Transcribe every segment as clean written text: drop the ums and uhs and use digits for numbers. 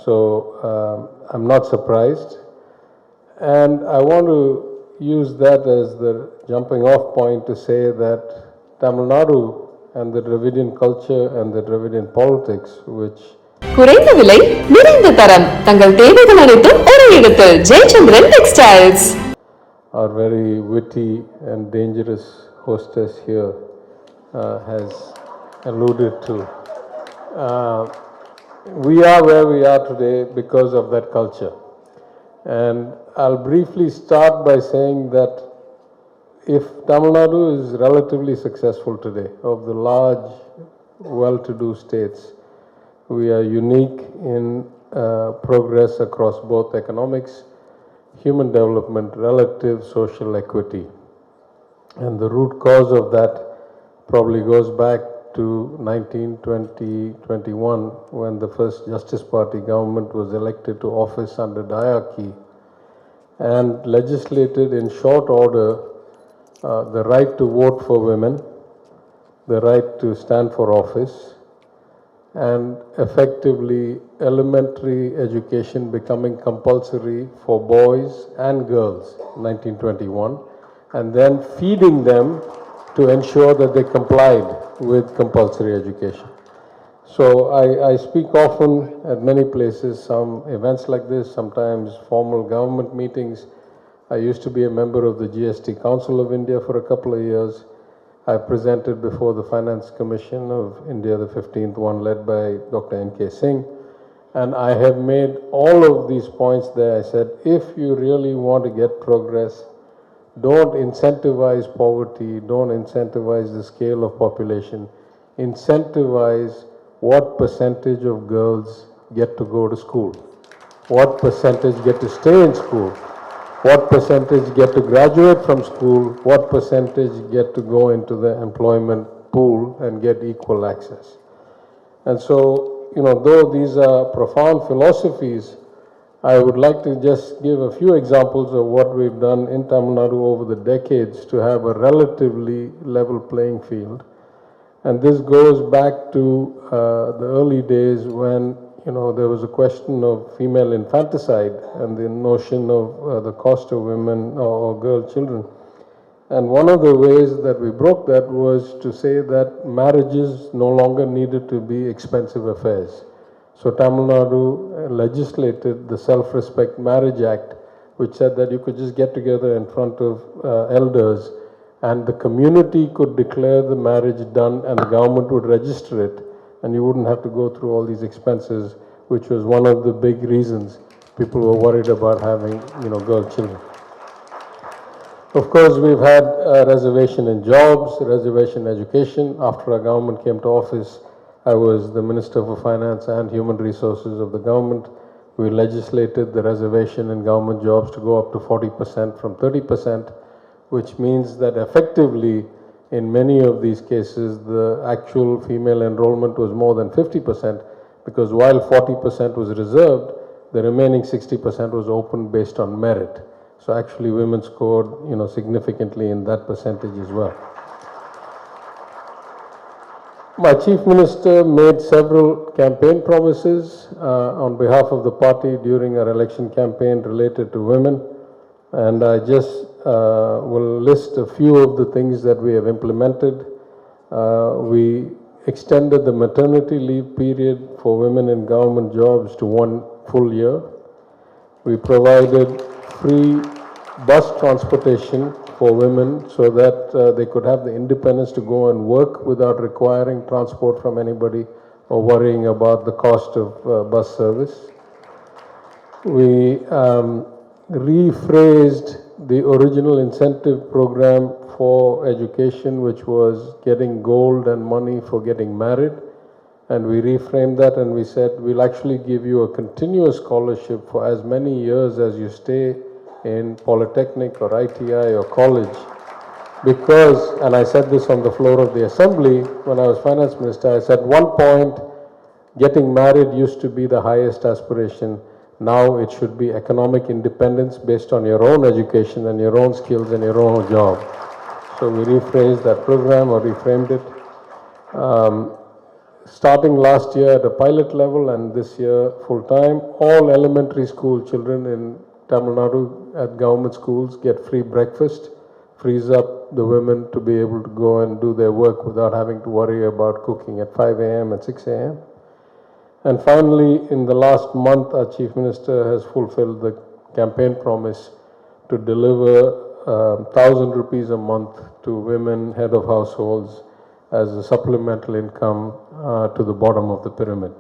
So I'm not surprised. And I want to use that as the jumping off point to say that Tamil Nadu and the Dravidian culture and the Dravidian politics, which குறைந்த விலை நிறைந்த தரம் தங்கள் தேவைகள் அனைத்தும் ஒரே இடத்தில் Jayachandran textiles our very witty and dangerous hostess here has alluded to. We are where we are today because of that culture. And I'll briefly start by saying that if Tamil Nadu is relatively successful today, of the large, well-to-do states, we are unique in progress across both economics, human development, relative social equity. And the root cause of that probably goes back to 1920-21, when the first Justice Party government was elected to office under diarchy and legislated in short order the right to vote for women, the right to stand for office, and effectively elementary education becoming compulsory for boys and girls in 1921, and then feeding them to ensure that they complied with compulsory education. So I speak often at many places, some events like this, sometimes formal government meetings. I used to be a member of the GST Council of India for a couple of years. I presented before the Finance Commission of India, the 15th one, led by Dr. N.K. Singh. And I have made all of these points there. I said, if you really want to get progress, don't incentivize poverty, don't incentivize the scale of population. Incentivize what percentage of girls get to go to school, what percentage get to stay in school, what percentage get to graduate from school, what percentage get to go into the employment pool and get equal access. And so, though these are profound philosophies, I would like to just give a few examples of what we've done in Tamil Nadu over the decades to have a relatively level playing field. And this goes back to the early days when there was a question of female infanticide and the notion of the cost of women or girl children. And one of the ways that we broke that was to say that marriages no longer needed to be expensive affairs. So Tamil Nadu legislated the Self-Respect Marriage Act, which said that you could just get together in front of elders and the community could declare the marriage done and the government would register it, and you wouldn't have to go through all these expenses, which was one of the big reasons people were worried about having, girl children. Of course, we've had reservation in jobs, reservation in education. After our government came to office, I was the Minister for Finance and Human Resources of the government. We legislated the reservation in government jobs to go up to 40% from 30%, which means that effectively, in many of these cases, the actual female enrollment was more than 50%, because while 40% was reserved, the remaining 60% was open based on merit. So actually women scored, significantly in that percentage as well. My Chief Minister made several campaign promises on behalf of the party during our election campaign related to women, and I just will list a few of the things that we have implemented. We extended the maternity leave period for women in government jobs to 1 full year. We provided free bus transportation for women so that they could have the independence to go and work without requiring transport from anybody or worrying about the cost of bus service. We rephrased the original incentive program for education, which was getting gold and money for getting married. And we reframed that and we said, we'll actually give you a continuous scholarship for as many years as you stay in Polytechnic or ITI or college. Because, and I said this on the floor of the assembly when I was finance minister, I said, one point, getting married used to be the highest aspiration. Now it should be economic independence based on your own education and your own skills and your own job. So we rephrased that program or reframed it. starting last year at a pilot level and this year full time, all elementary school children in Tamil Nadu at government schools get free breakfast, frees up the women to be able to go and do their work without having to worry about cooking at 5 a.m. and 6 a.m. And finally, in the last month, our Chief Minister has fulfilled the campaign promise to deliver 1,000 rupees a month to women, head of households, as a supplemental income to the bottom of the pyramid.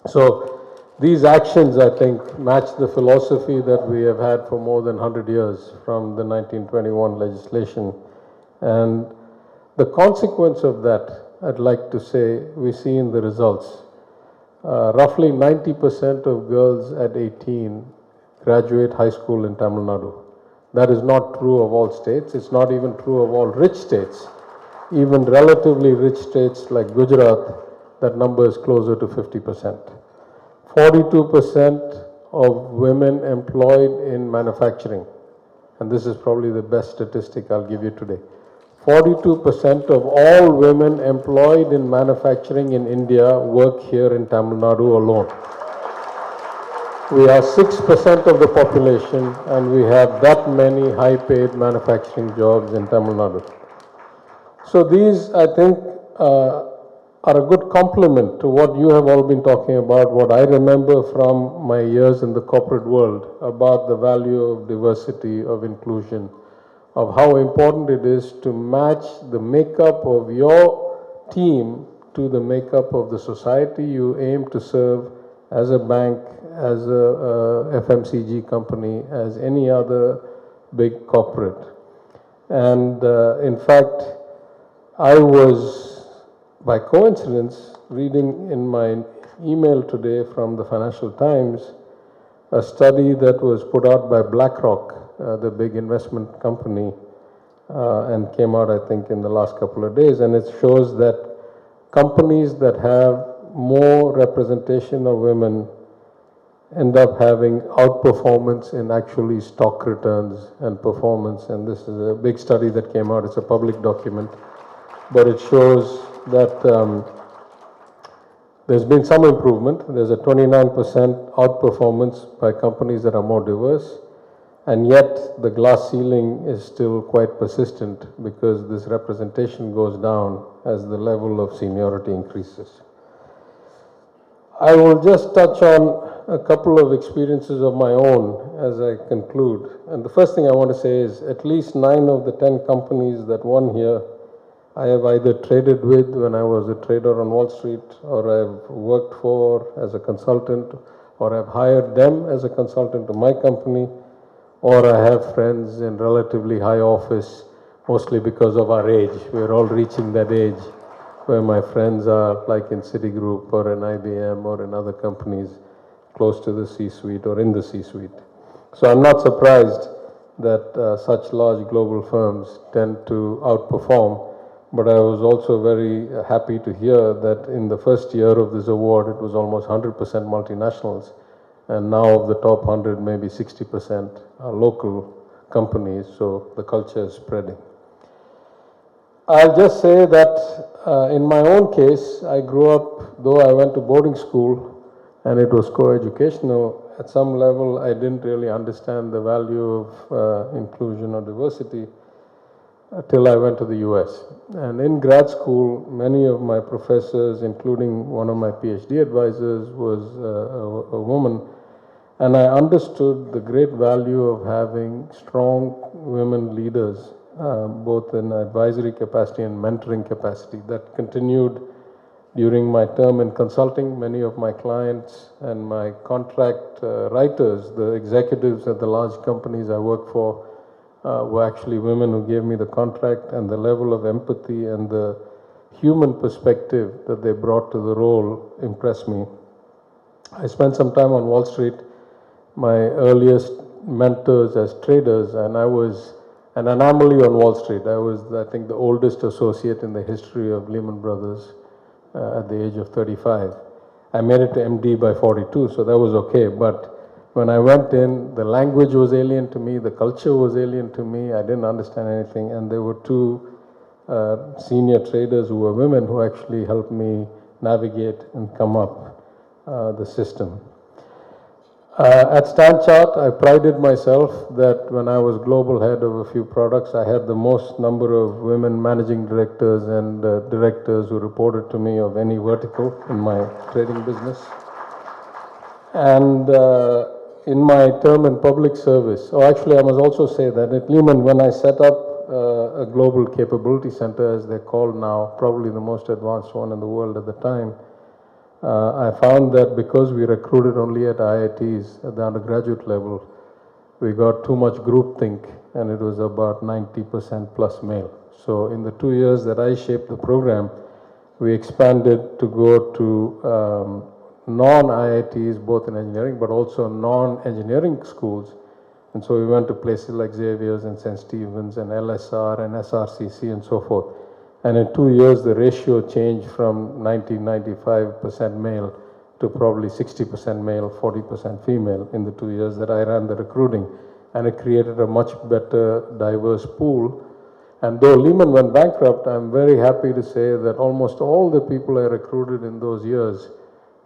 So these actions, I think, match the philosophy that we have had for more than 100 years from the 1921 legislation. And the consequence of that, I'd like to say, we see in the results. Roughly 90% of girls at 18 graduate high school in Tamil Nadu. That is not true of all states. It's not even true of all rich states. Even relatively rich states like Gujarat, that number is closer to 50%. 42% of women employed in manufacturing, and this is probably the best statistic I'll give you today. 42% of all women employed in manufacturing in India work here in Tamil Nadu alone. We are 6% of the population and we have that many high-paid manufacturing jobs in Tamil Nadu. So these, I think, are a good complement to what you have all been talking about, what I remember from my years in the corporate world about the value of diversity, of inclusion, of how important it is to match the makeup of your team to the makeup of the society you aim to serve as a bank, as a FMCG company, as any other big corporate. And in fact, I was, by coincidence, reading in my email today from the Financial Times a study that was put out by BlackRock, the big investment company, and came out, I think, in the last couple of days. And it shows that companies that have more representation of women end up having outperformance in actually stock returns and performance. And this is a big study that came out. It's a public document. But it shows that there's been some improvement. There's a 29% outperformance by companies that are more diverse. And yet the glass ceiling is still quite persistent because this representation goes down as the level of seniority increases. I will just touch on a couple of experiences of my own as I conclude. And the first thing I want to say is at least 9 of the 10 companies that won here I have either traded with when I was a trader on Wall Street, or I've worked for as a consultant, or I've hired them as a consultant to my company, or I have friends in relatively high office, mostly because of our age. We're all reaching that age where my friends are like in Citigroup or in IBM or in other companies close to the C-suite or in the C-suite. So I'm not surprised that such large global firms tend to outperform. But I was also very happy to hear that in the first year of this award, it was almost 100% multinationals. And now of the top 100, maybe 60% are local companies. So the culture is spreading. I'll just say that in my own case, I grew up, though I went to boarding school and it was co-educational, at some level I didn't really understand the value of inclusion or diversity till I went to the US. And in grad school, many of my professors, including one of my PhD advisors, was a woman. And I understood the great value of having strong women leaders, both in advisory capacity and mentoring capacity. That continued during my term in consulting. Many of my clients and my contract writers, the executives at the large companies I work for, were actually women who gave me the contract, and the level of empathy and the human perspective that they brought to the role impressed me. I spent some time on Wall Street, my earliest mentors as traders, and I was an anomaly on Wall Street. I was, I think, the oldest associate in the history of Lehman Brothers at the age of 35. I made it to MD by 42, so that was okay, but when I went in, the language was alien to me, the culture was alien to me, I didn't understand anything, and there were 2 senior traders who were women who actually helped me navigate and come up the system. At Stanchart, I prided myself that when I was global head of a few products, I had the most number of women managing directors and directors who reported to me of any vertical in my trading business. And in my term in public service, actually I must also say that at Lehman, when I set up a global capability center, as they're called now, probably the most advanced one in the world at the time, I found that because we recruited only at IITs at the undergraduate level, we got too much groupthink, and it was about 90% plus male. So in the 2 years that I shaped the program, we expanded to go to non-IITs, both in engineering, but also non-engineering schools. And so we went to places like Xavier's and St. Stephen's and LSR and SRCC and so forth. And in 2 years, the ratio changed from 95% male to probably 60% male, 40% female in the 2 years that I ran the recruiting. And it created a much better, diverse pool. And though Lehman went bankrupt, I'm very happy to say that almost all the people I recruited in those years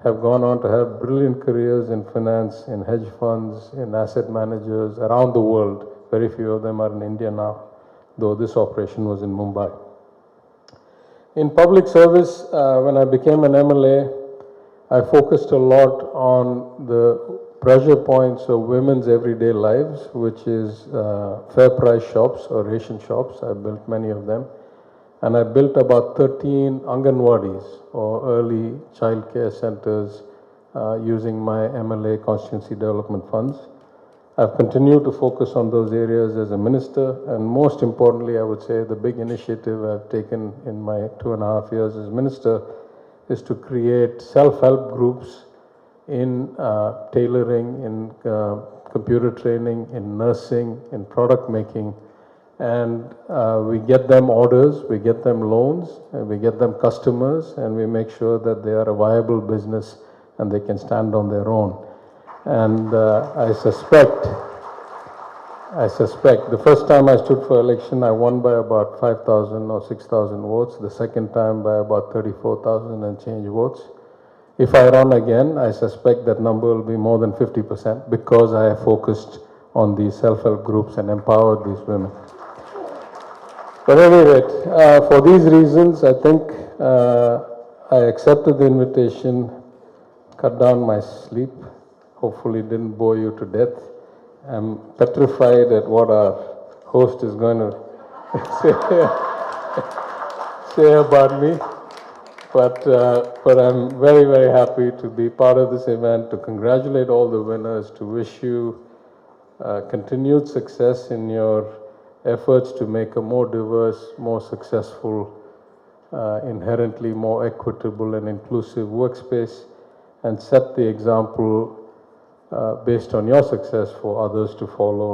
have gone on to have brilliant careers in finance, in hedge funds, in asset managers around the world. Very few of them are in India now, though this operation was in Mumbai. In public service, when I became an MLA, I focused a lot on the pressure points of women's everyday lives, which is fair price shops or ration shops. I built many of them. And I built about 13 Anganwadis or early child care centers using my MLA constituency development funds. I've continued to focus on those areas as a minister, and most importantly, I would say the big initiative I've taken in my 2.5 years as minister is to create self-help groups in tailoring, in computer training, in nursing, in product making, and we get them orders, we get them loans, and we get them customers, and we make sure that they are a viable business and they can stand on their own. And I suspect the first time I stood for election, I won by about 5,000 or 6,000 votes. The second time by about 34,000 and change votes. If I run again, I suspect that number will be more than 50% because I have focused on these self-help groups and empowered these women. But at any rate, for these reasons, I think I accepted the invitation, cut down my sleep, hopefully didn't bore you to death. I'm petrified at what our host is going to say about me. But I'm very, very happy to be part of this event, to congratulate all the winners, to wish you continued success in your efforts to make a more diverse, more successful, inherently more equitable and inclusive workspace, and set the example based on your success for others to follow.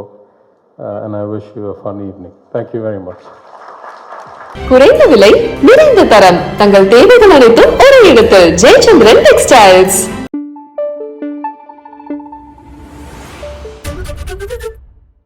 And I wish you a fun evening. Thank you very much. குறைந்த விலை, நிறைந்த தரம், தங்கள் தேவைகள் அனைத்தும் ஒரே இடத்தில் Jayachandran textiles.